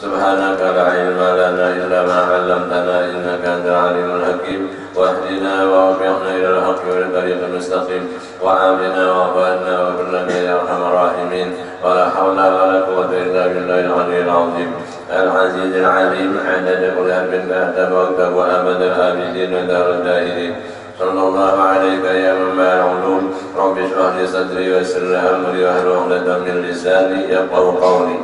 سبحانك لا علم لنا إلا ما علمتنا إنك أنت العليم الحكيم واهدنا ووفقنا إلى الحق والطريق المستقيم وعافنا واعف عنا واغفر لنا يا أرحم الراحمين ولا حول ولا قوة إلا بالله العلي العظيم العزيز العليم عدد كل حرف كتب واكتب وأبد الآبدين ودار الدائرين صلى الله عليك يا منبع العلوم رب اشرح لي صدري ويسر لي أمري واحلل عقدة من لساني يفقهوا قولي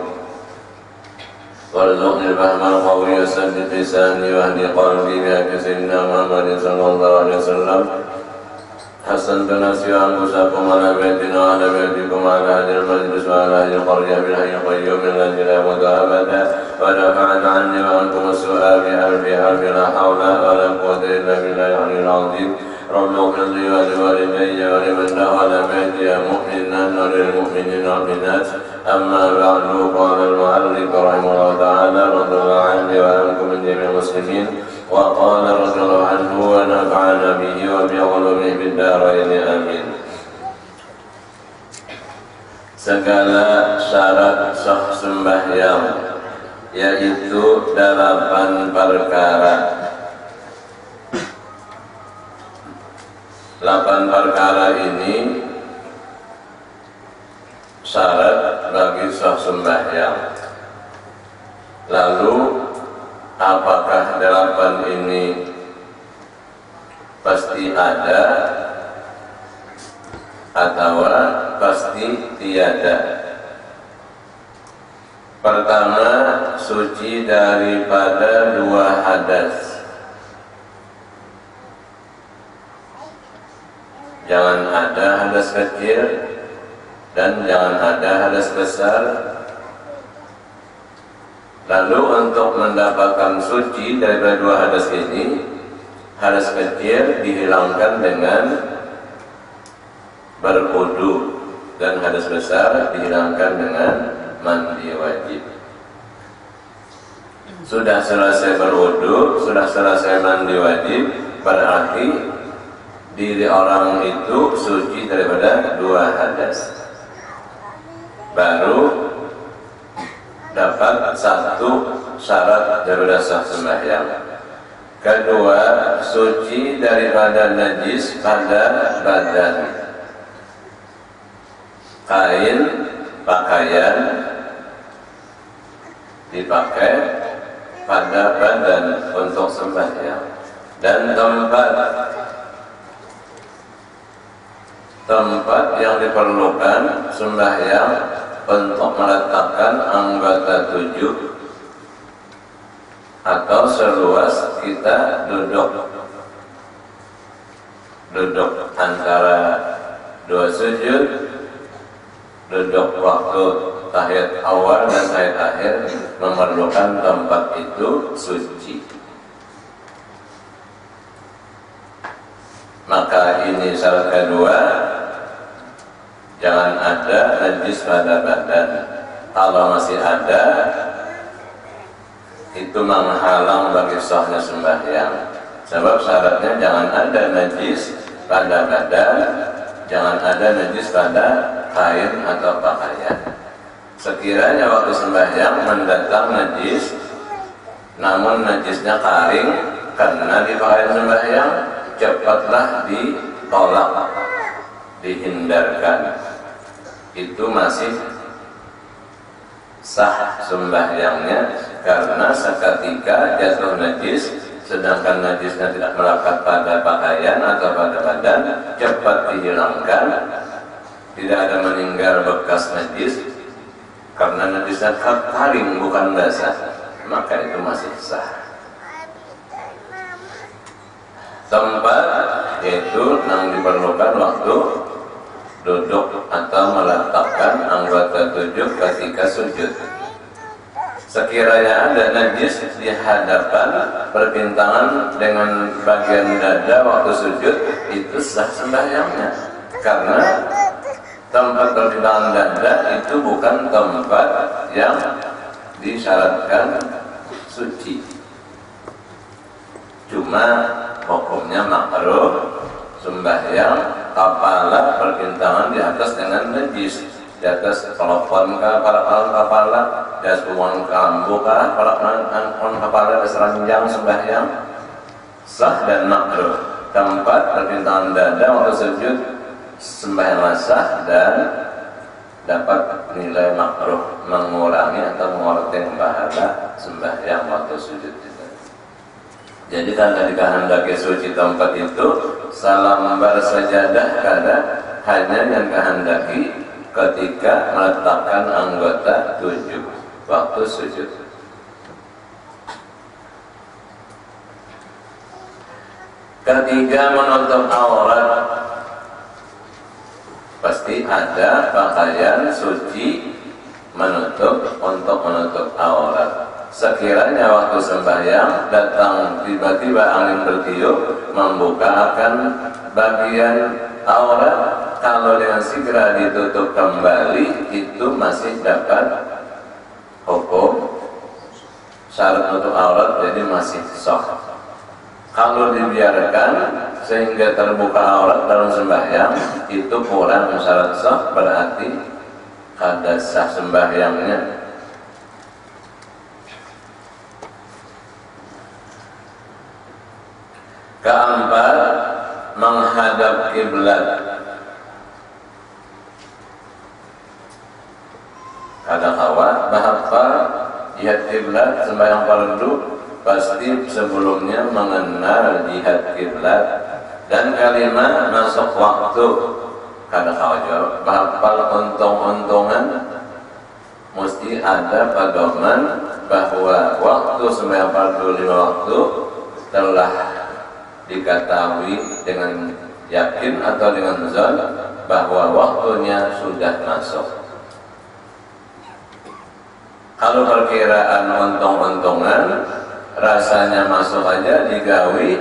وارزقني الفهم القوي وثبت لساني واهد قلبي بحق سيدنا محمد صلى الله عليه وسلم حسنت نفسي وانفسكم على بيتنا وعلى بيتكم وعلى اهل المجلس وعلى اهل القريه بالحي القيوم الذي لا يموت ابدا ودفعت عني وعنكم السوء بألف حرف لا حول ولا قوه الا بالله العلي العظيم رب اغفر لي ولوالدي ولمن دخل بيتي مؤمنا وللمؤمنين والمؤمنات أما بعد قال المؤلف رحمه الله تعالى رضي الله عني وعنكم من جميع المسلمين وقال رضي الله عنه ونفعنا به وبعلومه في الدارين آمين. Segala syarat sah sembahyang yaitu 8 perkara. 8 perkara ini syarat bagi sah sembahyang. Lalu apakah 8 ini pasti ada atau pasti tiada? Pertama, suci daripada 2 hadas. Jangan ada hadas kecil dan jangan ada hadas besar. Lalu untuk mendapatkan suci dari 2 hadas ini, hadas kecil dihilangkan dengan berwudu dan hadas besar dihilangkan dengan mandi wajib. Sudah selesai berwudu, sudah selesai mandi wajib, berarti diri orang itu suci daripada 2 hadas. Baru dapat 1 syarat daripada sah sembahyang. Kedua, suci daripada najis pada badan. Kain, pakaian dipakai pada badan untuk sembahyang. Dan tempat yang diperlukan sembahyang untuk meletakkan anggota tubuh atau seluas kita duduk antara 2 sujud, duduk waktu tahiyat awal dan tahiyat akhir, memerlukan tempat itu suci. Maka ini syarat kedua, jangan ada najis pada badan. Kalau masih ada, itu menghalang bagi sahnya sembahyang. Sebab syaratnya jangan ada najis pada badan, jangan ada najis pada kain atau pakaian. Sekiranya waktu sembahyang mendatang najis, namun najisnya kering karena di pakaian sembahyang, cepatlah ditolak, dihindarkan. Itu masih sah sembahyangnya, karena seketika jatuh najis, sedangkan najisnya tidak melekat pada pakaian atau pada badan, cepat dihilangkan, tidak ada meninggal bekas najis, karena najisnya kering bukan basah, maka itu masih sah. Tempat yaitu yang diperlukan waktu duduk atau meletakkan anggota tubuh ketika sujud. Sekiranya ada najis di hadapan perpintangan dengan bagian dada waktu sujud, itu sah sembahyangnya, karena tempat perpintangan dada itu bukan tempat yang disyaratkan suci. Cuma hukumnya makruh sembahyang kepala perpintangan di atas dengan najis. di atas telepon kah para kepala, di atas uang kambu kah para kepala, di seranjang sembahyang sah dan makruh. Keempat, perpintahan dada waktu sujud sembahyang sah dan dapat nilai makruh, mengurangi atau mengurangi pahala sembahyang waktu sujud itu. Jadi karena dikehendaki suci tempat itu, salam bersajadah kada hanya yang kehendaki ketika meletakkan anggota tujuh waktu sujud. Ketiga, menutup aurat. Pasti ada pakaian suci untuk menutup aurat. Sekiranya waktu sembahyang datang tiba-tiba angin bertiup membukakan bagian aurat, kalau dengan segera ditutup kembali itu masih dapat hukum syarat menutup aurat, jadi masih sah. Kalau dibiarkan sehingga terbuka aurat dalam sembahyang itu kurang syarat sah, berarti kada sah sembahyangnya. Keempat, menghadap kiblat. Kada kawat bahwa jihad kiblat sembahyang fardu pasti sebelumnya mengenal jihad kiblat dan kalimat masuk waktu. Kada kawat bahwa untung-untungan mesti ada pedoman bahwa waktu sembahyang fardu 5 waktu telah diketahui dengan yakin atau dengan zon bahwa waktunya sudah masuk. Kalau perkiraan untung-untungan rasanya masuk aja digawi,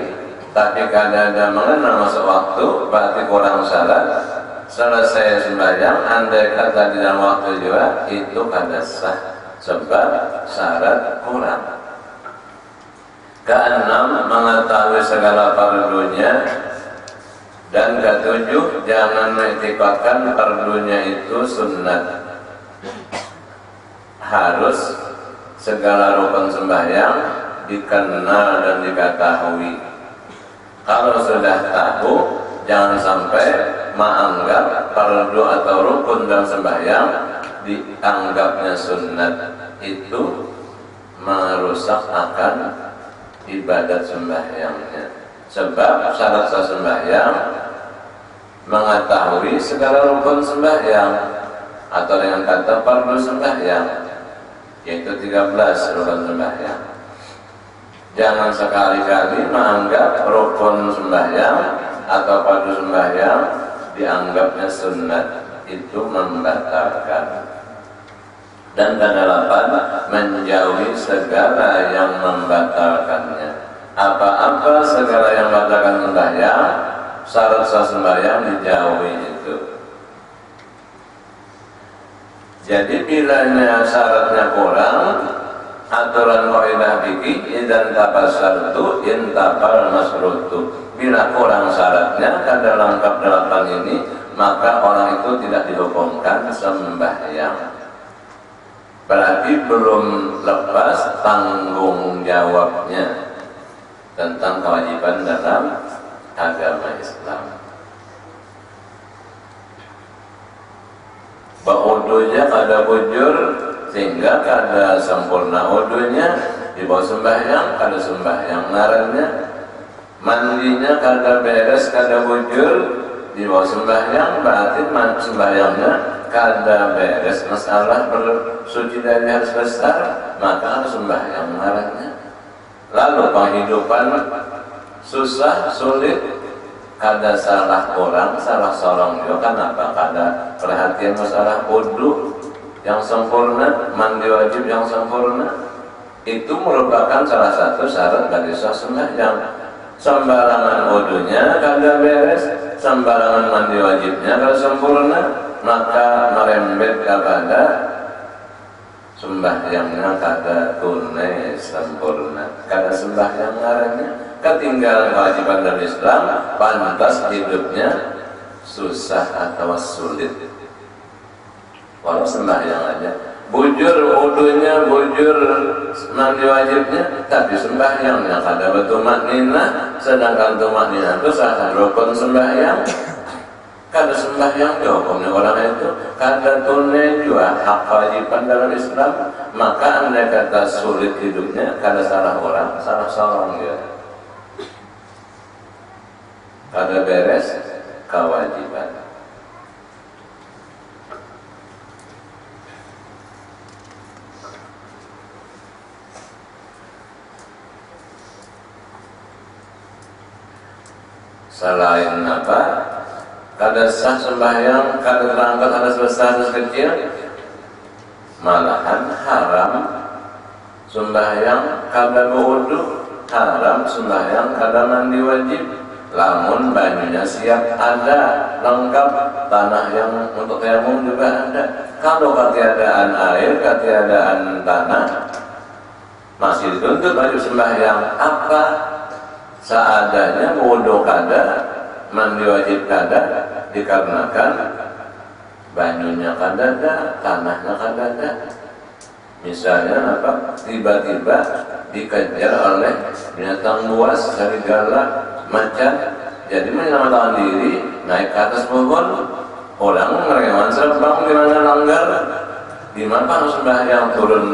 tapi kadang ada mengenal masuk waktu, berarti kurang syarat. Selesai sembahyang, andai kata di dalam waktu juga itu kada sah sebab syarat kurang. Keenam, mengetahui segala fardunya. Dan ketujuh, jangan mengiktikadkan fardunya itu sunnat. Harus segala rukun sembahyang dikenal dan diketahui. Kalau sudah tahu, jangan sampai menganggap fardu atau rukun dalam sembahyang dianggapnya sunnat. Itu merusak akan ibadat sembahyangnya. Sebab syarat sah sembahyang mengetahui segala rukun sembahyang atau dengan kata fardu sembahyang, yaitu 13 rukun sembahyang. Jangan sekali-kali menganggap rukun sembahyang atau fardu sembahyang dianggapnya sunnat, itu membatalkan. Dan kedelapan, menjauhi segala yang membatalkannya. Apa-apa segala yang membatalkan sembahyang, syarat sah sembahyang dijauhi itu. Jadi bilanya syaratnya kurang, aturan kaidah fikih idzan tabasyartu intabal masrutu. Bila kurang syaratnya kada lengkap 8 ini, maka orang itu tidak dihukumkan sembahyang. Berarti belum lepas tanggung jawabnya tentang kewajiban dalam agama Islam. Baudunya kada bujur sehingga kada sempurna wudunya, dibawa sembahyang kada sembahyang ngarannya. Mandinya kada beres kada bujur, dibawa sembahyang berarti sembahyangnya kada beres. Masalah bersuci dari harus besar, maka harus sembahyang ngarannya. Lalu penghidupan susah, sulit, kada salah orang, salah seorang juga. Kenapa? Kada perhatian masalah wudu yang sempurna, mandi wajib yang sempurna. Itu merupakan salah satu syarat dari sah sembahyang. Sembarangan wudunya kada beres, sembarangan mandi wajibnya kada sempurna, maka merembet kepada sembahyangnya kada tunai sempurna, kada sembahyang ngarannya. Ketinggalan kewajiban dari Islam, pantas hidupnya susah atau sulit. Kalau sembahyang aja, bujur wudunya, bujur mandi wajibnya, tapi sembahyangnya kada betul maknina, sedangkan tumaknina itu sah rukun sembahyang. Kada sembahyang hukumnya orang itu kada tunai juga hak kewajiban dalam Islam, maka andai kata sulit hidupnya kada salah orang, salah seorang dia. Kada beres kewajiban. Selain apa? Kada sah sembahyang, kada terangkat ada sebesar ada kecil, malahan haram sembahyang kada berwudu, haram sembahyang kada mandi wajib. Lamun banyunya siap ada, lengkap, tanah yang untuk tayamum juga ada. Kalau ketiadaan air, ketiadaan tanah, masih dituntut wajib sembahyang. Apa? Seadanya wudu kada, mandi wajib kada, dikarenakan banyunya kada ada, tanahnya kada ada. Misalnya apa? Tiba-tiba dikejar oleh binatang buas, serigala, macan, jadi menyelamatkan diri naik ke atas pohon. Orang ngerewan serbang di mana langgar, di mana harus sembahyang turun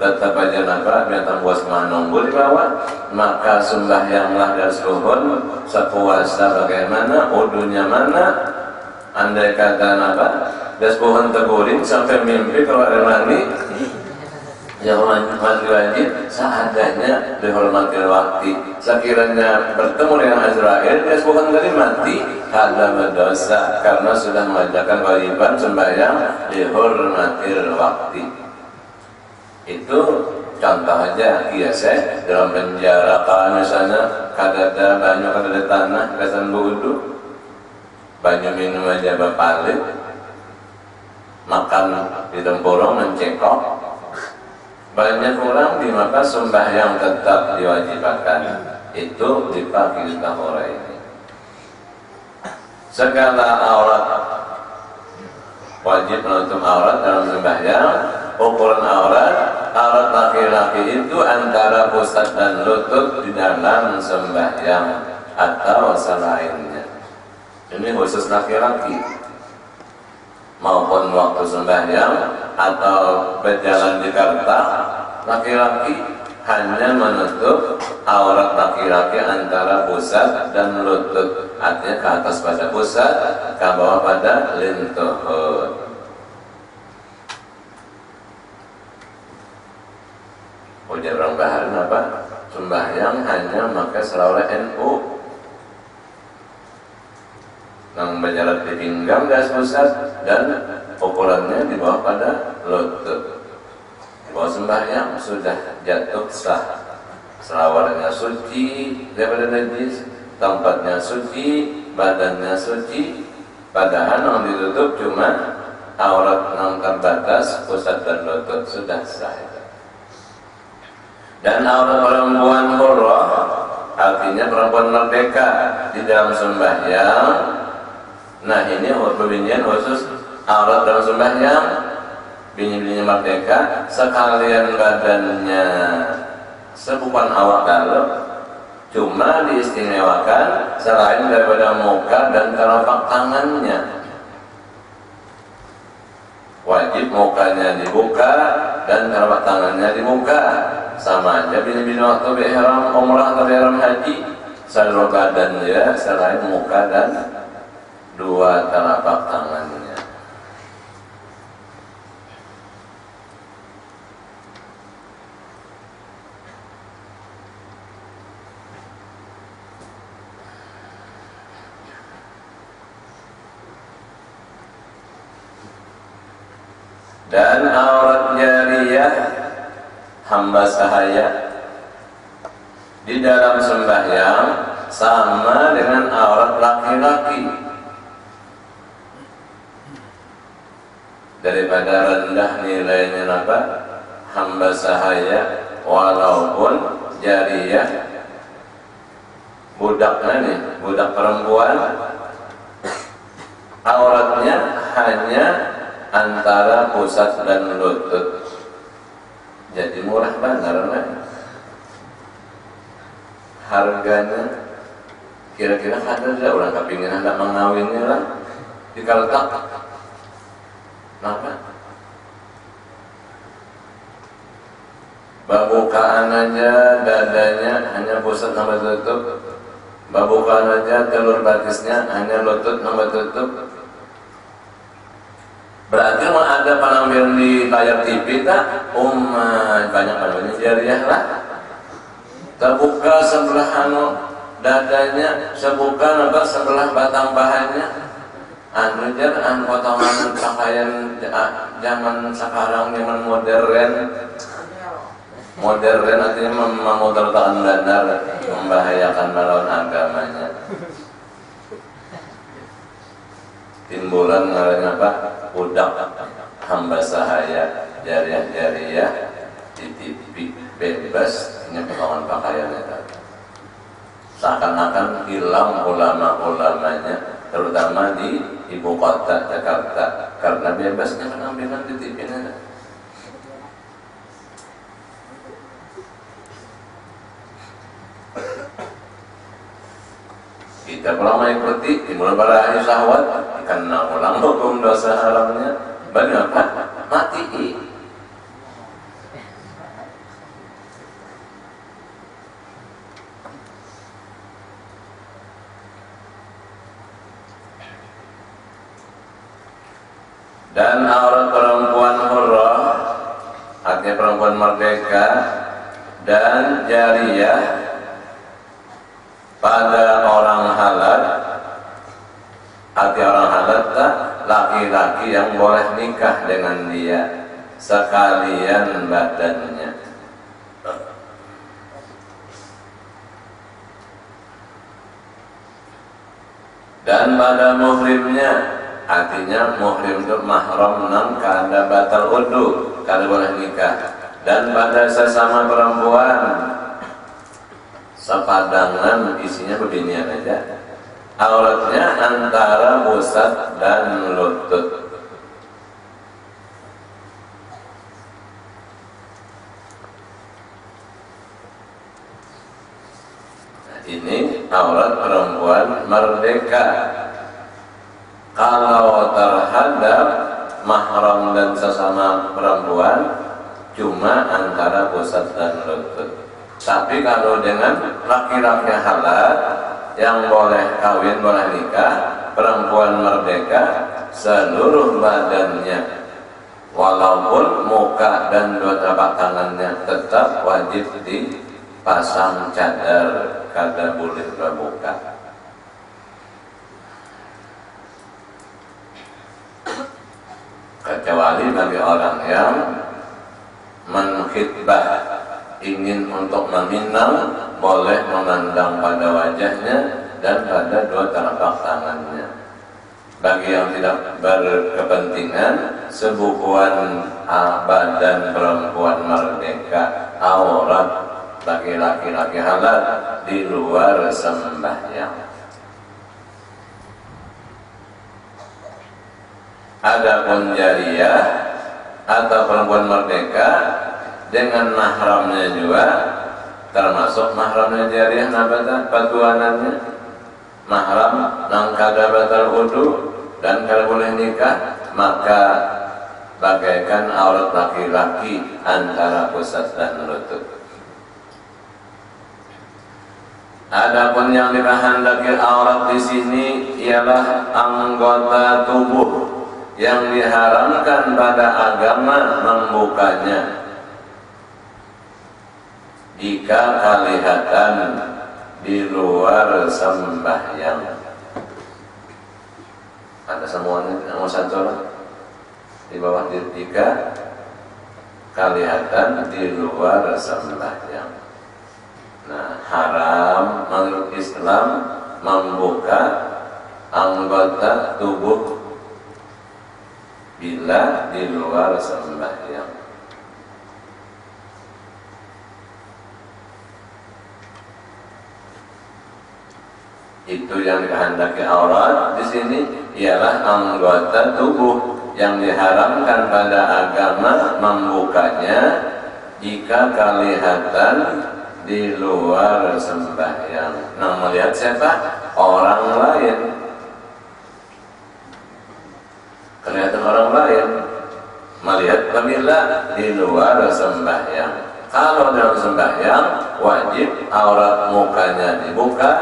tetap aja apa binatang buas menunggu di bawah, maka sembahyanglah dari pohon sepuasa bagaimana, wudunya mana, andai kata apa das pohon teguring sampai mimpi kalau ada mandi yang mandi wajib seadanya dihormati waktu. Sekiranya bertemu dengan Azrail das pohon tadi mati ada berdosa karena sudah mengajarkan kewajiban sembahyang dihormati waktu. Itu contoh aja biasa dalam penjara kalau misalnya kada ada banyu, kada ada tanah, kesan wudu, banyu minum aja bapalit, makan di tempurung mencekok, banyak orang di maka sembahyang tetap diwajibkan. Itu dipakai tahora ini. Segala aurat wajib menutup aurat dalam sembahyang. Ukuran aurat laki-laki itu antara pusat dan lutut di dalam sembahyang atau selainnya. Ini khusus laki-laki. Maupun waktu sembahyang atau berjalan di karta, laki-laki hanya menutup aurat laki-laki antara pusat dan lutut. Artinya ke atas pada pusat, ke bawah pada lintuhut. Ujar orang baharan apa? Sembahyang hanya maka selalu NU yang berjalan di pinggang das pusat dan ukurannya di bawah pada lutut. Di bawah sembahyang sudah jatuh sah. Selawarnya suci daripada najis, tempatnya suci, badannya suci. Padahal yang ditutup cuma aurat yang terbatas pusat dan lutut, sudah sah. Dan aurat perempuan hurrah artinya perempuan merdeka di dalam sembahyang. Nah ini pembinaan khusus aurat dalam sembahyang, bini-bini merdeka sekalian badannya sebukan awak dalam, cuma diistimewakan selain daripada muka dan telapak tangannya. Wajib mukanya dibuka dan telapak tangannya dibuka. Sama aja bini-bini waktu ihram umrah atau ihram haji, seluruh badannya selain muka dan dua telapak tangannya. Dan aurat jariyah hamba sahaya di dalam sembahyang sama dengan aurat laki-laki. Daripada rendah nilainya apa? Hamba sahaya walaupun jariyah budaknya nih, budak perempuan, auratnya hanya antara pusat dan lutut. Jadi murah benar kan? Harganya kira-kira ada orang kepingin hendak mengawinnya lah dikaletak. Kenapa? Babukaan aja dadanya hanya pusat sama tutup. Babukaan aja telur batisnya hanya lutut sama tutup. Berarti mau ada penampilan di layar TV tak? Banyak banyak jariah lah. Terbuka sebelah dadanya, sebuka sebelah batang pahanya. Potongan pakaian zaman sekarang, zaman modern. Modern artinya memutarkan benar, membahayakan melawan agamanya. Timbulan ngarannya apa? Budak hamba sahaya, jariah-jariah di TV bebas hanya potongan pakaiannya tadi. Seakan-akan hilang ulama-ulamanya, terutama di ibu kota Jakarta, karena bebasnya penampilan di TV-nya. Kita pulang mengikuti dimulai barahi syahwat karena ulang hukum dosa haramnya. Banyak apa? Mati. Dan aurat perempuan hurrah, artinya perempuan merdeka, dan jariyah pada orang halal, arti orang halal tak laki-laki yang boleh nikah dengan dia sekalian badannya. Dan pada muhrimnya, artinya muhrim itu mahram nang kada batal wudu, kada boleh nikah. Dan pada sesama perempuan sepadangan isinya beginian aja, auratnya antara pusat dan lutut. Nah, ini aurat perempuan merdeka. Kalau terhadap mahram dan sesama perempuan cuma antara pusat dan lutut. Tapi kalau dengan laki-laki halal yang boleh kawin, boleh nikah, perempuan merdeka, seluruh badannya, walaupun muka dan dua telapak tangannya tetap wajib dipasang cadar, kada boleh terbuka. Kecuali bagi orang yang menkhitbah, ingin untuk meminang, boleh memandang pada wajahnya dan pada dua telapak tangannya. Bagi yang tidak berkepentingan, sebukuan badan perempuan merdeka, aurat bagi laki-laki halal di luar sembahyang. Adapun jariyah atau perempuan merdeka dengan mahramnya juga, termasuk mahramnya jariyah nabata patuanannya, mahram nang kada batal wudu dan kada boleh nikah, maka bagaikan aurat laki-laki antara pusat dan lutut. Adapun yang dikehendaki aurat di sini ialah anggota tubuh yang diharamkan pada agama membukanya jika kelihatan di luar sembahyang. Ada semuanya nomor satu di bawah jika kelihatan di luar sembahyang. Nah, haram menurut Islam membuka anggota tubuh bila di luar sembahyang. Itu yang dikehendaki aurat di sini ialah anggota tubuh yang diharamkan pada agama membukanya jika kelihatan di luar sembahyang. Nah, melihat siapa? Orang lain. Kelihatan orang lain. Melihat apabila di luar sembahyang. Kalau dalam sembahyang wajib aurat mukanya dibuka.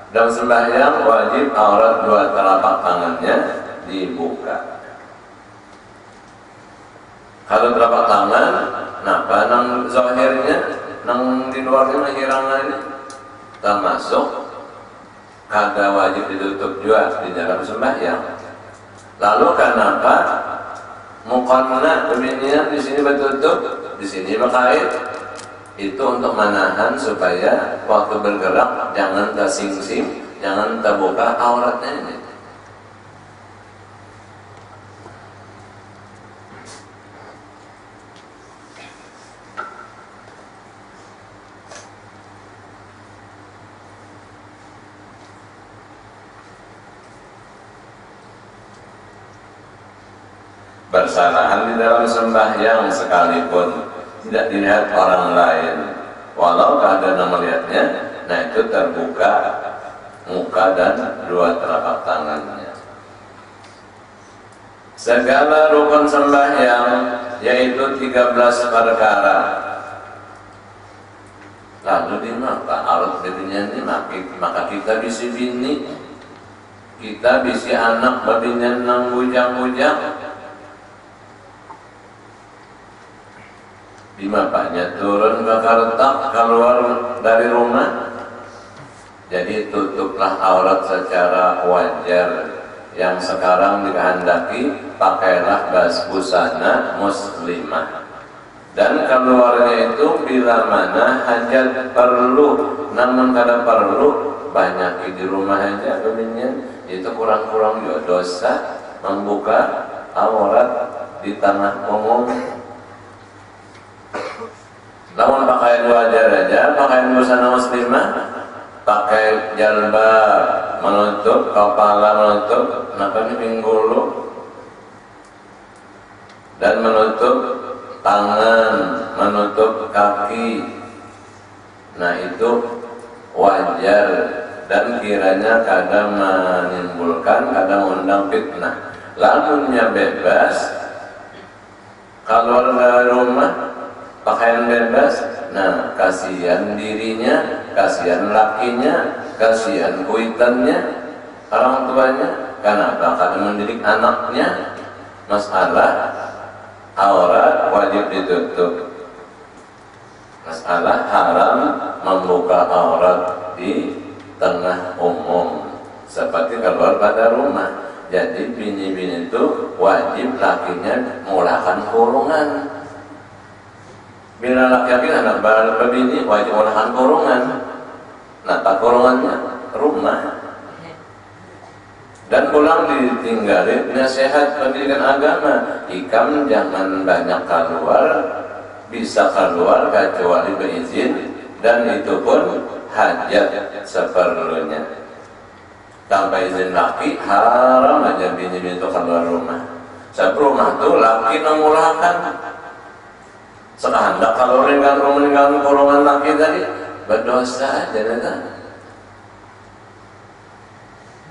Dalam sembahyang wajib aurat dua telapak tangannya dibuka. Kalau telapak tangan, napa nang zahirnya, nang di luarnya hirangannya, termasuk kada wajib ditutup juga di dalam sembahyang. Lalu kenapa muqannah peminian di sini bertutup, di sini berkait? Itu untuk menahan supaya waktu bergerak jangan tersingsing, jangan terbuka auratnya ini. Bersalahan di dalam sembahyang sekalipun tidak dilihat orang lain, walau keadaan melihatnya, nah itu terbuka muka dan dua telapak tangannya. Segala rukun sembahyang yaitu 13 perkara. Lalu di maka aurat babinya ini maka kita bisa bini, kita bisa anak babinya nang bujang-bujang. Bapaknya turun ke Kartak keluar dari rumah, jadi tutuplah aurat secara wajar. Yang sekarang dikehendaki pakailah busana muslimah, dan keluarnya itu bila mana hajat perlu, namun kada perlu banyak di rumah aja begini. Itu kurang-kurang juga dosa membuka aurat di tanah umum. Namun pakaian wajar aja, pakaian busana muslimah, pakai jalbab menutup kepala, menutup pinggul dan menutup tangan, menutup kaki. Nah itu wajar dan kiranya kadang menimbulkan, kadang mengundang fitnah. Lamunnya bebas, kalau dari rumah pakaian bebas, nah kasihan dirinya, kasihan lakinya, kasihan kuitannya, orang tuanya. Kenapa? Karena mendidik anaknya. Masalah aurat wajib ditutup. Masalah haram membuka aurat di tengah umum seperti keluar pada rumah. Jadi bini-bini itu wajib lakinya mulakan kurungan. Bila laki-laki anak berbini wajib mulakan kurungan. Nah, tak kurungannya rumah. Dan pulang ditinggalin nasihat pendidikan agama. Ikam jangan banyak keluar, bisa keluar kecuali berizin, dan itu pun hajat seperlunya. Tanpa izin laki haram aja bini-bini itu keluar rumah. Sebab rumah tuh laki mengulakan. Sekehendak kalau meninggalkan kurungan laki tadi berdosa aja kan.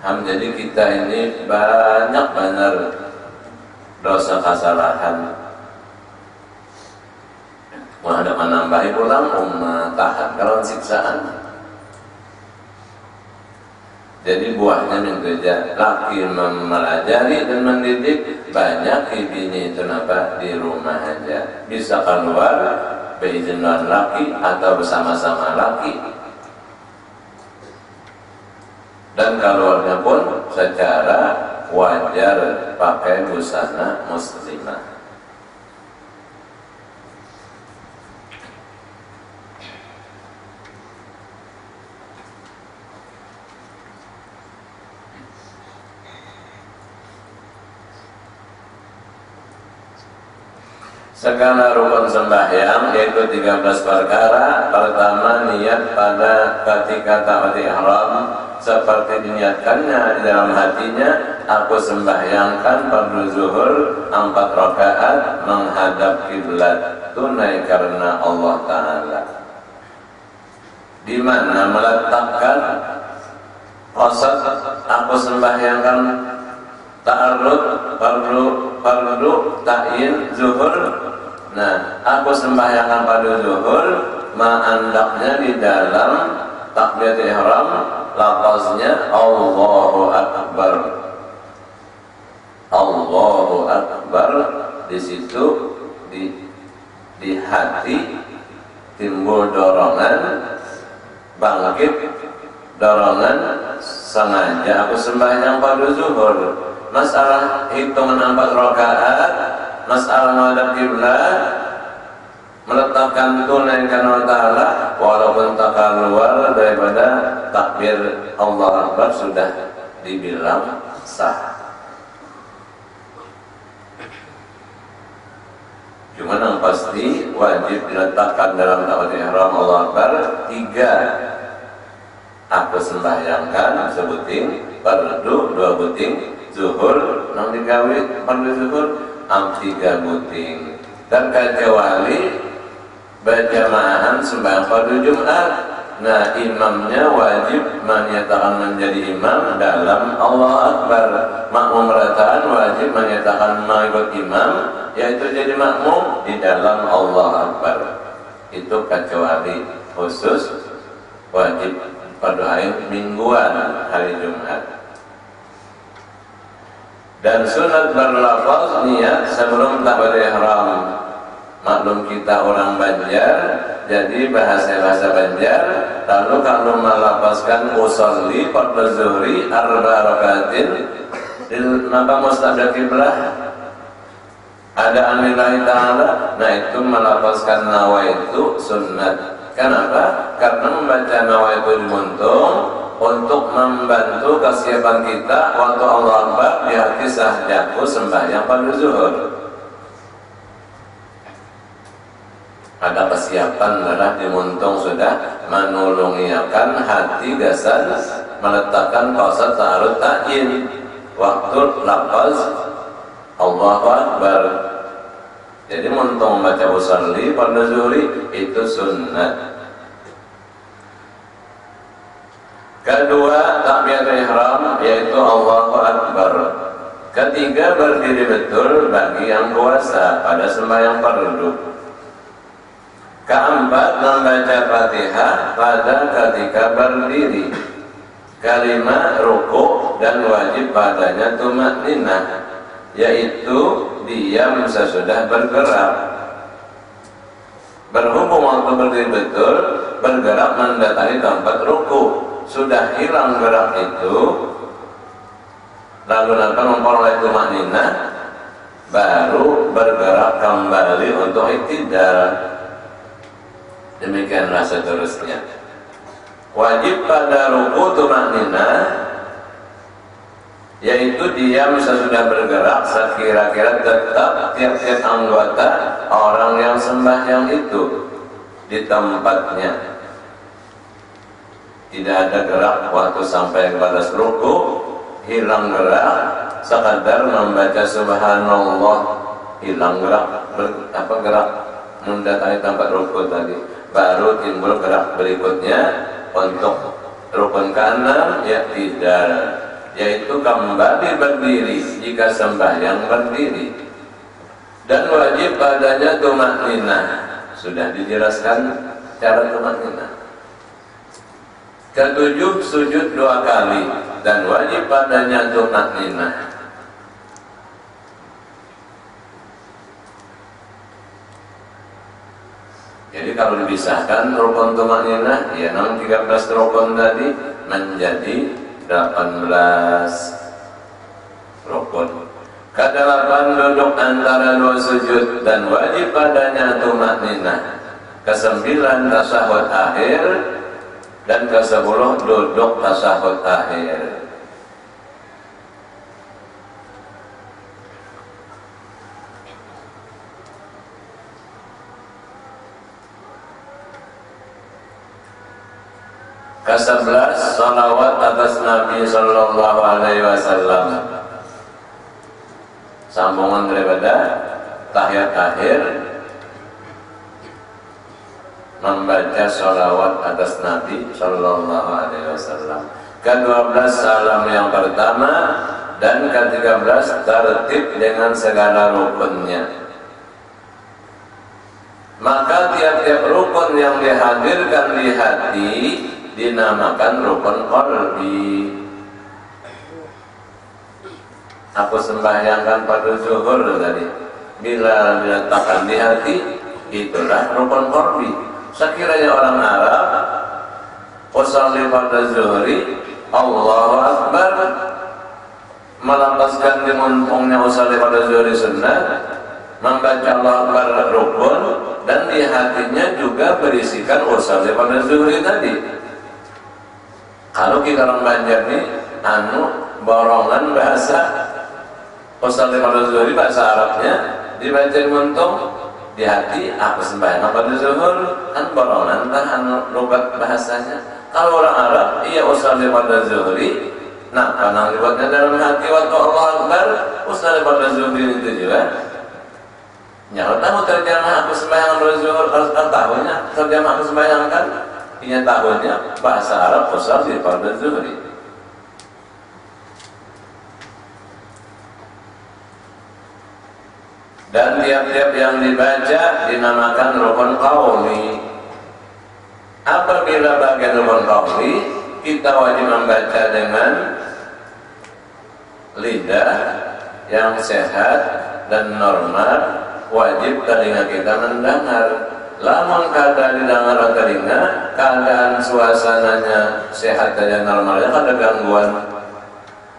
Jadi kita ini banyak benar dosa kesalahan. Menghadap menambahi pulang umat tahan kalau siksaan. Jadi buahnya mengeja laki mempelajari dan mendidik, banyak bini itu napa di rumah aja, bisa keluar beizin laki atau bersama-sama laki, dan keluarnya pun secara wajar pakai busana muslimah. Segala rukun sembahyang yaitu 13 perkara. Pertama, niat pada ketika takbiratul ihram seperti diniatkannya di dalam hatinya aku sembahyangkan fardu zuhur 4 rakaat menghadap kiblat tunai karena Allah Ta'ala. Di mana meletakkan qasad aku sembahyangkan ta'arrud fardu ta'yin zuhur. Nah, aku sembahyangkan fardu zuhur ma'andaknya di dalam takbiratul ihram lafaznya Allahu Akbar. Allahu Akbar, di situ di hati timbul dorongan bangkit, dorongan sengaja aku sembahyang fardu zuhur. Masalah hitungan 4 rakaat, masalah menghadap kiblat, meletakkan tunai karena Allah Ta'ala, walaupun tak keluar daripada takbir Allah Akbar sudah dibilang sah. Cuma yang pasti wajib diletakkan dalam takbir ihram Allah Akbar 3. Aku sembahyangkan sebuting fardu 2 buting zuhur, nang digawit fardu zuhur 3 buting. Dan kecuali berjamaah sembahyang fardu Jumat, nah imamnya wajib menyatakan menjadi imam dalam Allah Akbar. Makmum rakaat wajib menyatakan mengikut imam, yaitu jadi makmum di dalam Allah Akbar. Itu kecuali khusus wajib fardu ain mingguan hari Jumat. Dan sunat berlafaz niat sebelum takbir ihram. Maklum kita orang Banjar, jadi bahasa Banjar. Lalu kalau melafazkan usolli fardu zuhri 4 rakaatin maka mustaqbil kiblah ada anillahi ta'ala. Nah itu melafazkan nawaitu sunnat. Kenapa? Karena membaca nawaitu dimuntung untuk membantu kesiapan kita waktu Allah Akbar di hati sahjaku sembahyang fardu zuhur. Ada kesiapan darah dimuntung sudah menulungiakan hati gasan meletakkan qasad ta'arud ta'yin waktu lafaz Allahu Akbar. Jadi muntung membaca usolli fardu zuhri itu sunnat. Kedua, takbiratul ihram yaitu Allahu Akbar. Ketiga, berdiri betul bagi yang puasa pada sembahyang fardu. Keempat, membaca Fatihah pada ketika berdiri. Kelima, ruku dan wajib padanya tumakninah, yaitu diam sesudah bergerak. Berhubung waktu berdiri betul, bergerak mendatangi tempat ruku. Sudah hilang gerak itu, lalu nanti memperoleh tumakninah, baru bergerak kembali untuk iktidal. Demikianlah seterusnya. Wajib pada ruku tumakninah, yaitu diam sesudah bergerak sekira-kira tetap tiap-tiap anggota orang yang sembahyang itu di tempatnya. Tidak ada gerak waktu sampai kepada ruku, hilang gerak, sekadar membaca subhanallah, hilang gerak, gerak mendatangi tempat ruku tadi. Baru timbul gerak berikutnya untuk rukun keenam, ya tidak, yaitu kembali berdiri jika sembahyang berdiri. Dan wajib padanya tumakninah, sudah dijelaskan cara tumakninah. Ketujuh, sujud 2 kali dan wajib padanya tumakninah. Jadi kalau dipisahkan rukun tumakninah, ya 13 rukun tadi menjadi 18 rukun. Kedelapan, duduk antara 2 sujud dan wajib padanya tumakninah. Kesembilan, tasyahud akhir. Dan ke-10 duduk tasyahud akhir. Ke-11 salawat atas Nabi sallallahu alaihi wasallam. sambungan daripada tahiyat akhir membaca sholawat atas Nabi Sallallahu Alaihi Wasallam. Ke-12 salam yang pertama dan ke-13 tertib dengan segala rukunnya. Maka tiap-tiap rukun yang dihadirkan di hati dinamakan rukun qalbi. Aku sembahyangkan pada zuhur tadi, bila diletakkan di hati, itulah rukun qalbi. Sekiranya orang Arab usalli pada zuhri, Allahu Akbar, melapaskan di mumpungnya usalli pada zuhri sunnah, membaca Allah Akbar rukun, dan di hatinya juga berisikan usalli pada zuhri tadi. Kalau kita orang Banjar nih, borongan bahasa usalli pada zuhri, bahasa Arabnya dibaca di muntung, di hati aku sembahyang pada zuhur, kan borongan logat bahasanya. Kalau orang Arab, iya usalli pada zuhri, nah karena riwayatnya dalam hati waktu Allah Akbar, usalli pada zuhri itu juga. Ya, tahu terjemah aku sembahyang pada zuhur, harus tahunya terjemah aku sembahyangkan, ini tahunya bahasa Arab usalli pada zuhri. Dan tiap-tiap yang dibaca dinamakan rukun qauli. Apabila bagian rukun qauli, kita wajib membaca dengan lidah yang sehat dan normal, wajib telinga kita mendengar. Lamun kada didengar telinga, keadaan suasananya sehat dan normalnya, kada gangguan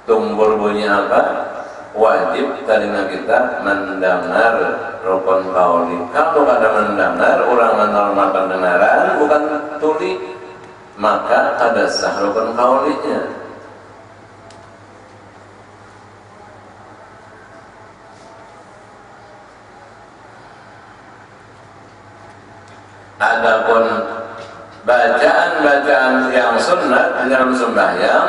tumbul bunyi apa, wajib telinga kita mendengar rukun qauli. Kalau kada mendengar, orang normal pendengaran bukan tuli, maka kada sah rukun qaulinya. Adapun bacaan-bacaan yang sunnah dalam sembahyang,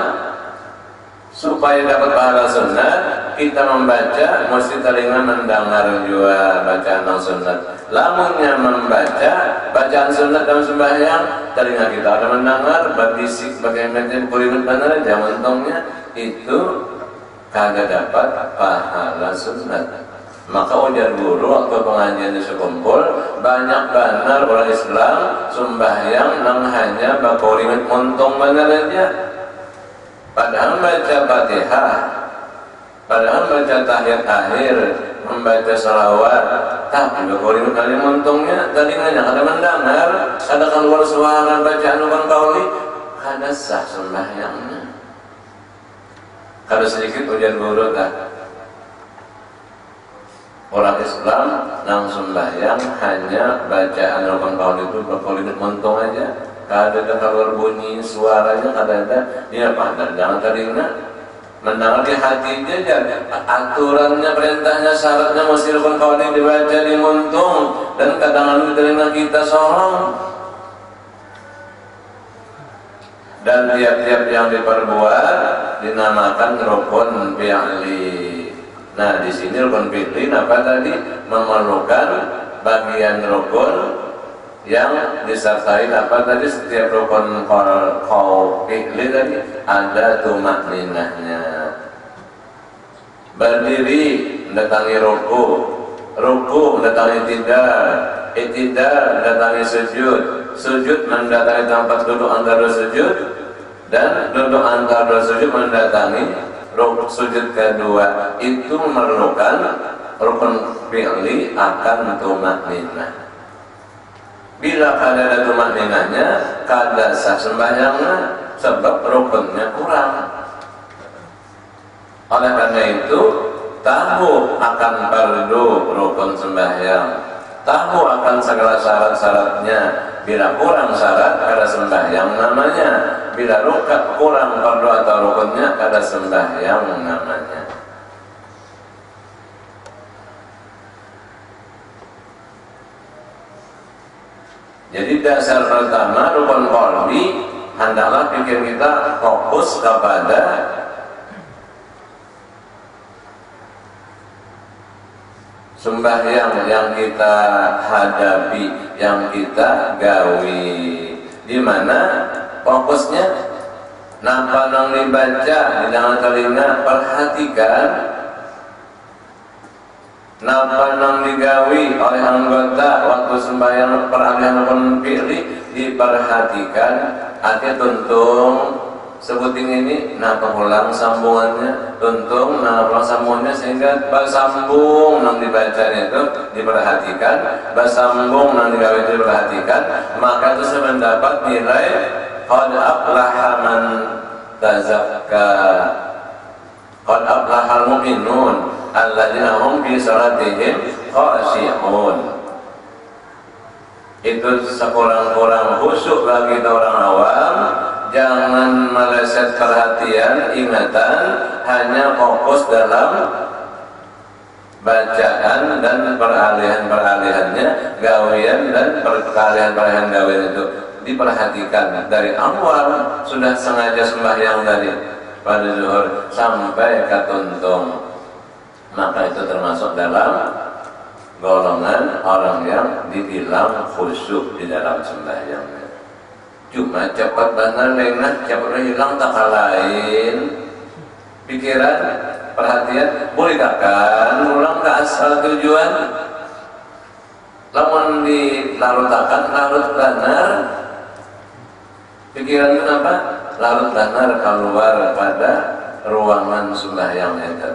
supaya dapat pahala sunnah, kita membaca mesti telinga mendengar juga bacaan yang sunnah. Lamunnya membaca bacaan sunnah dalam sembahyang, telinga kita ada mendengar, berbisik bagaimana kulihat benar aja, untungnya itu kagak dapat pahala sunnah. Maka ujar guru waktu pengajian di sekumpul, banyak benar orang Islam sembahyang nang hanya bakulihat untung benar aja. Padahal baca Fatihah, padahal baca tahiyat akhir, membaca salawat, tapi bakulihat kali untungnya telinganya kada mendengar, kada keluar suara bacaan rukun qauli, kada sah sembahyangnya. Kada sedikit ujar guru dah. Orang Islam nang sembahyang hanya bacaan rukun qauli itu berkulihat untung aja, kada ada keluar bunyi suaranya, kada ada. Dia pandang jangan telinga mendengar di hatinya aja. Aturannya, perintahnya, syaratnya mesti rukun qauli dibaca di muntung, dan kadang-kadang di telinga kita sorong. Dan tiap-tiap yang diperbuat dinamakan rukun fi'li. Nah, di sini rukun fi'li apa tadi? Memerlukan bagian rukun yang disertai apa tadi? Setiap rukun fi'li tadi ada tumakninahnya. Berdiri mendatangi ruku, ruku mendatangi i'tidal mendatangi sujud, sujud mendatangi tempat duduk antara sujud, dan duduk antara sujud mendatangi sujud kedua. Itu memerlukan rukun fi'li akan tumakninah. Bila kada ada tumakninahnya, kada sah sembahyangnya, sebab rukunnya kurang. Oleh karena itu, tahu akan fardu rukun sembahyang, tahu akan segala syarat-syaratnya. Bila kurang syarat, kada sembahyang namanya. Bila kurang fardu atau rukunnya, kada sembahyang namanya. Jadi dasar pertama rukun qalbi, hendaklah pikir kita fokus kepada sembahyang yang kita hadapi, yang kita gawi, di mana fokusnya napa nang dibaca di dalam telinga, perhatikan napa nang digawi oleh anggota waktu sembahyang peralihan pun pilih, diperhatikan. Artinya tuntung sebuting ini napa ulang sambungannya, tuntung napa ulang sambungannya, sehingga bersambung nang dibacanya itu diperhatikan, bersambung nang digawi itu diperhatikan, maka itu saya mendapat nilai qad aflaha man tazakka, qad aflahal mu'minun alladzina hum fi salatihim khashi'un. Itu sekurang-kurang khusyuk bagi kita orang awam. Jangan meleset perhatian, ingatan, hanya fokus dalam bacaan dan peralihan-peralihannya, gawian dan peralihan-peralihan gawian itu diperhatikan dari awal. Sudah sengaja sembahyang dari pada zuhur sampai ke tuntung, maka itu termasuk dalam golongan orang yang dibilang khusyuk di dalam sembahyangnya. Cuma cepat banget lengah, cepat hilang tak lain pikiran, perhatian, boleh kakan ulang ke asal tujuan. Lamun dilarutakan, larut benar pikiran itu apa? Larut benar keluar pada ruangan sembahyang itu.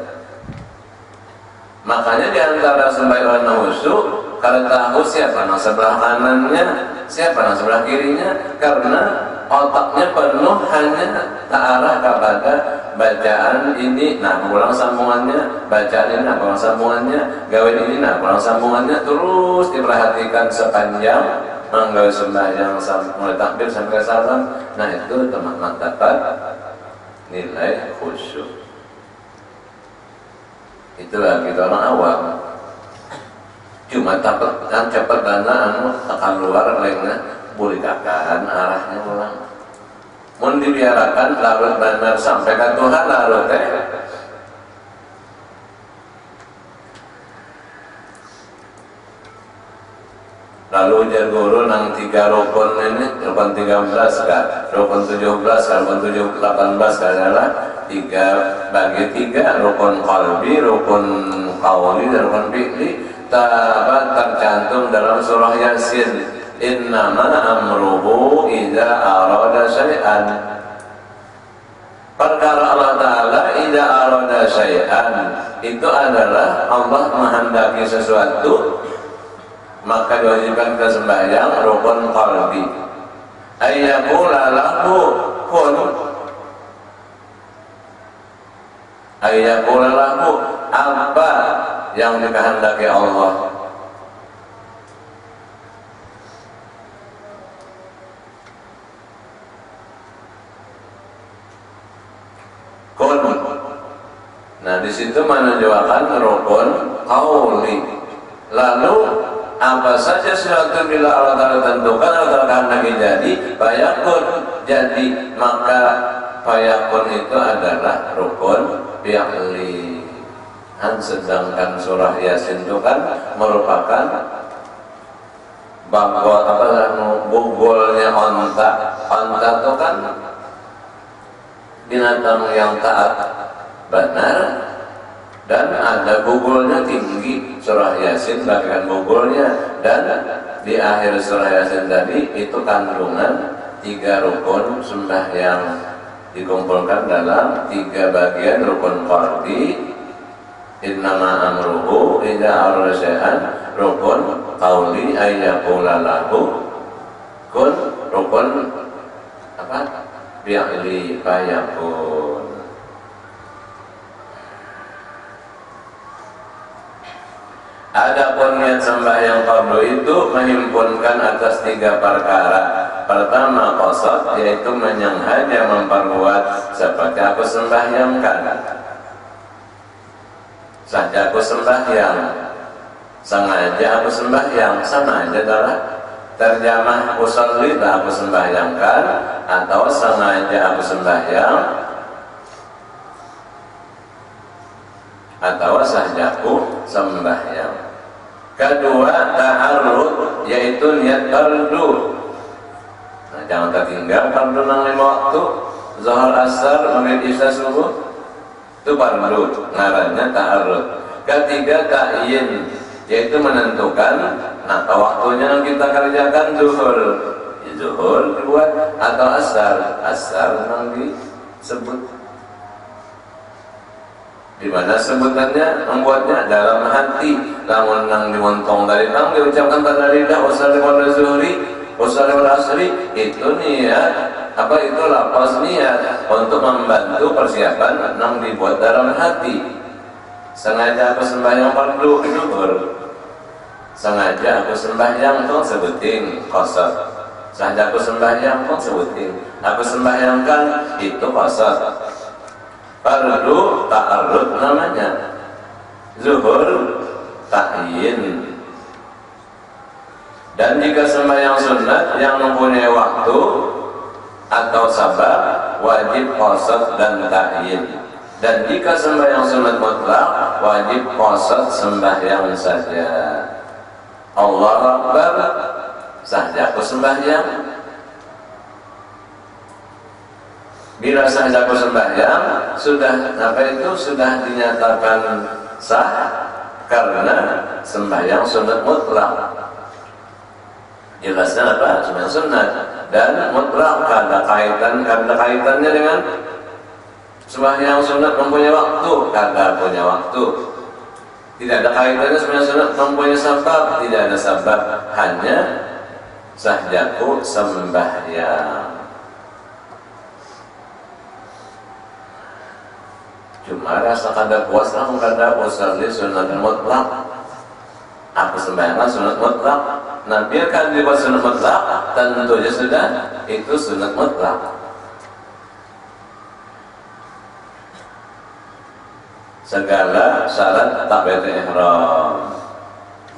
Makanya di antara sembahyang khusyuk, kalau tahu siapa yang sebelah kanannya, siapa yang sebelah kirinya, karena otaknya penuh hanya terarah kepada bacaan ini, nah pulang sambungannya, bacaan ini, nah pulang sambungannya, gawin ini, nah pulang sambungannya, terus diperhatikan sepanjang menggawe sembahyang mulai takbir sampai salam. Nah itu teman-teman dapat nilai khusyuk. Itulah kita orang awam. Cuma takut kan cepat dana akan luar lengah, boleh kakan arahnya ulang. Mun dibiarakan larut benar sampai ke Tuhan larut Lalu ujar guru nang 3 rukun ini, rukun 13 kan, rukun 17 kan, rukun 18 kan adalah 3 bagi 3, rukun qalbi, rukun qawli, dan rukun fi'li. Tercantum dalam surah Yasin, innama amruhu idza arada syai'an. Perkara Allah Ta'ala idza arada syai'an itu adalah Allah menghendaki sesuatu, maka diwajibkan kita sembahyang rukun qalbi. Ayyaqula lahu kun, ayyaqula lahu apa yang dikehendaki Allah. Kun. Nah di situ menunjukkan rukun qauli. Lalu apa saja sesuatu bila Allah Ta'ala tentukan, Allah Ta'ala kehendaki jadi, fayakun jadi, maka fayakun itu adalah rukun fi'li. Sedangkan surah Yasin itu kan merupakan bugolnya onta. Onta itu kan binatang yang taat benar, dan ada bugolnya tinggi. Surah Yasin bagian bugolnya, dan di akhir surah Yasin tadi itu kandungan 3 rukun sembahyang dikumpulkan dalam 3 bagian rukun qalbi. Innama amruhu idza arada syai'an, rukun qauli ayyaqula lahu kun, rukun apa? Fi'li fayakun. Adapun niat sembahyang qablu itu menghimpunkan atas 3 perkara. Pertama qasad, yaitu menyengaja memperbuat seperti aku sembahyangkan. Saja aku sembahyang, sengaja aku sembahyang, sama aja adalah terjemah usolli aku sembahyangkan, atau sengaja aku sembahyang, atau saja aku sembahyang. Kedua, ta'arrud, yaitu niat fardu. Nah, jangan tertinggal fardu nang 5 waktu, zuhur, asar, maghrib, isya, subuh. Itu fardu, ngarannya ta'arrud. Ketiga, ta'yin, yaitu menentukan nah waktunya yang kita kerjakan zuhur, ya, zuhur dibuat, atau asar, asar yang disebut. Di mana sebutannya membuatnya dalam hati, namun nang dimontong dari nang diucapkan pada lidah, usali wal zuhri, usali wal asri, itu niat apa itu lafaz niat untuk membantu persiapan nang dibuat dalam hati. Sengaja aku sembahyang fardu zuhur, sengaja aku sembahyang tuh sebutin qasar, sengaja aku sembahyang pun sebutin aku sembahyangkan itu qasar. Fardu ta'arrud namanya, zuhur ta'yin. Dan jika sembahyang sunat yang mempunyai waktu atau sabab, wajib qasad dan ta'yin. Dan jika sembahyang sunat mutlak, wajib qasad sembahyang saja. Allahu Akbar, saja aku sembahyang. Bila saja aku sembahyang, sudah apa itu sudah dinyatakan sah karena sembahyang sunat mutlak. Jelasnya apa? Sembahyang sunat dan mutlak karena kaitannya dengan sembahyang sunat mempunyai waktu, karena punya waktu. Tidak ada kaitannya sembahyang sunat mempunyai sabab, tidak ada sabab, hanya sahjaku sembahyang. Cuma rasa kada puas lah, kada usalli sunat mutlak. Aku sembahyangkan sunat mutlak. Nah, biarkan dibuat sunat mutlak, tentunya sudah itu sunat mutlak. Segala syarat takbiratul ihram.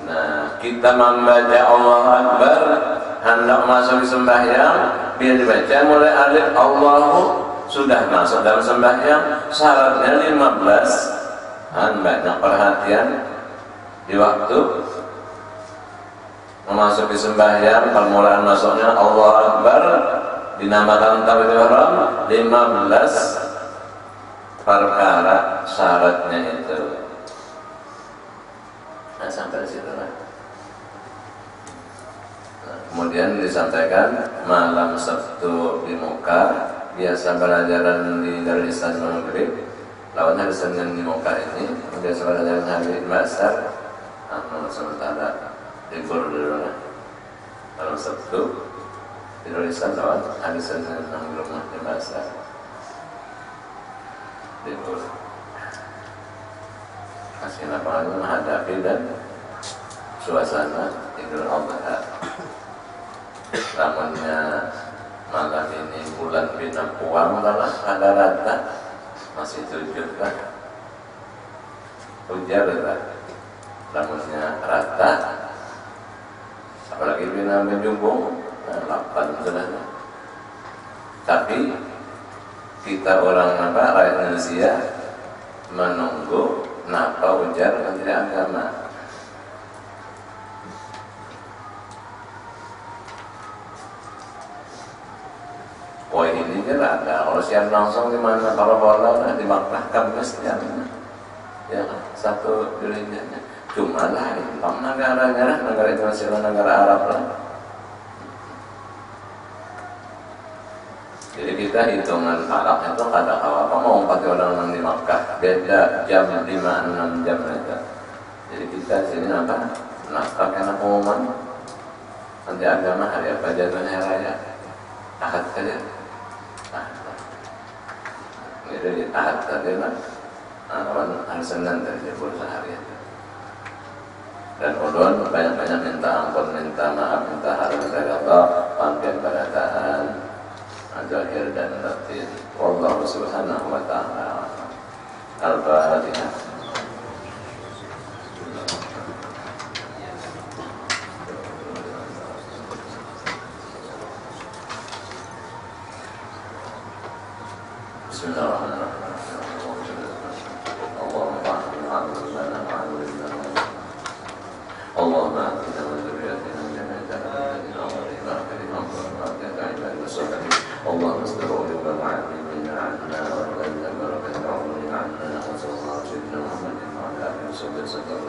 Nah, kita membaca Allahu Akbar hendak masuk sembahyang, biar dibaca mulai alif Allahu, sudah masuk dalam sembahyang. Syaratnya 15. Banyak perhatian di waktu memasuki sembahyang. Permulaan masuknya Allahu Akbar dinamakan takbiratul ihram, 15 perkara syaratnya itu. Nah, sampai di situ lah. Nah, kemudian disampaikan malam Sabtu di muka, biasa pelajaran di Darul Ihsan Maghrib, lawan hari Senin di muka ini, biasa pelajaran hari Masar, sementara libur dulu lah. Malam Sabtu di Darul Ihsan, lawan hari Senin di rumah di Masar. Libur kasih lapangan menghadapi dan suasana Idul Adha. Namanya malam ini bulan bina puang malah ada rata, masih 7 lah hujan lah. Namanya rata, apalagi bina menjumbung 8 sudah. Tapi kita orang rakyat Indonesia menunggu napa ujar Menteri Agama. Poin ini kan ada, kalau siap langsung di mana, kalau bola di Makkah mestinya ya satu dirinya. Cuma lain, negara Indonesia, negara Arab lah. Jadi kita hitungan falak itu kada apa mau 4 orang di Makkah, beda jam 5-6 jam aja. Jadi kita sini apa? Nafkah karena pengumuman nanti agama hari apa jadwal hari raya Ahad saja. Jadi Ahad tadi lah. Hari Senin terjebur sehari itu. Dan ulun banyak-banyak minta ampun, minta maaf, minta harap dari Allah, pampian pada tahan zahir dan batin. Wallahu subhanahu wa ta'ala. Al-Fatihah. Bismillahirrahmanirrahim. Allahumma بك معلمنا عنا وعلمنا بركة عمرنا عنا وصلى الله سيدنا محمد وعلى آله وصحبه وسلم.